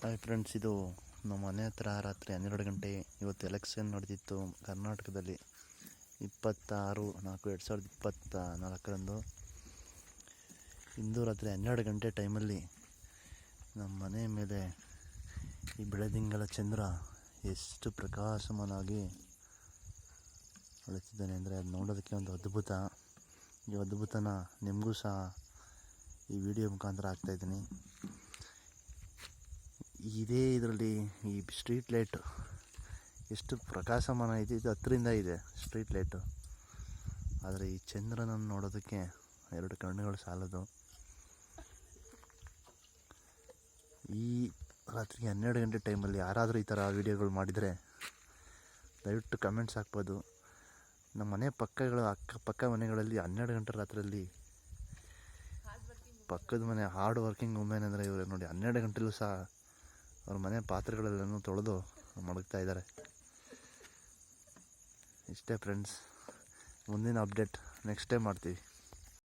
Hi friends, ಇದು ನಮ್ಮ ಮನೆ ಹತ್ರ ರಾತ್ರಿ 12 ಗಂಟೆ. ಇವತ್ತು ಎಲೆಕ್ಷನ್ ನಡೆದಿತ್ತು ಕರ್ನಾಟಕದಲ್ಲಿ. 26/4/2024 ಇಂದು ರಾತ್ರಿ 12 ಗಂಟೆ ಟೈಮಲ್ಲಿ ನಮ್ಮ ಮನೆ ಮೇಲೆ ಈ ಬೆಳದಿಂಗಳ ಚಂದ್ರ ಎಷ್ಟು ಪ್ರಕಾಶಮಾನವಾಗಿ ಹೊಳೆತಿದ್ದಾನೆ ಅಂದರೆ ಅದು ನೋಡೋದಕ್ಕೆ ಒಂದು ಅದ್ಭುತ. ಈ ಅದ್ಭುತನ ನಿಮಗೂ ಸಹ ಈ ವಿಡಿಯೋ ಮುಖಾಂತರ ಹಾಕ್ತಾಯಿದ್ದೀನಿ. ಇದೇ ಇದರಲ್ಲಿ ಈ ಸ್ಟ್ರೀಟ್ ಲೈಟ್ ಎಷ್ಟು ಪ್ರಕಾಶಮಾನ ಇದೆ, ಇದು ಹತ್ತರಿಂದ ಇದೆ ಸ್ಟ್ರೀಟ್ ಲೈಟು. ಆದರೆ ಈ ಚಂದ್ರನನ್ನು ನೋಡೋದಕ್ಕೆ 2 ಕಣ್ಣುಗಳು ಸಾಲದು. ಈ ರಾತ್ರಿ 12 ಗಂಟೆ ಟೈಮಲ್ಲಿ ಯಾರಾದರೂ ಈ ಥರ ವೀಡಿಯೋಗಳು ಮಾಡಿದರೆ ದಯವಿಟ್ಟು ಕಮೆಂಟ್ಸ್ ಹಾಕ್ಬೋದು. ನಮ್ಮ ಮನೆ ಅಕ್ಕಪಕ್ಕ ಮನೆಗಳಲ್ಲಿ 12 ಗಂಟೆ ರಾತ್ರಿಯಲ್ಲಿ ಪಕ್ಕದ ಮನೆ ಹಾರ್ಡ್ ವರ್ಕಿಂಗ್ ವುಮೆನ್ ಅಂದರೆ ಇವರು ನೋಡಿ, 12 ಗಂಟೆಲೂ ಸಹ ಅವ್ರ ಮನೆ ಪಾತ್ರೆಗಳೆಲ್ಲನೂ ತೊಳೆದು ಮಡಗ್ತಾ ಇದ್ದಾರೆ. ಇಷ್ಟೇ ಫ್ರೆಂಡ್ಸ್, ಮುಂದಿನ ಅಪ್ಡೇಟ್ ನೆಕ್ಸ್ಟ್ ಟೈಮ್ ಮಾಡ್ತೀವಿ.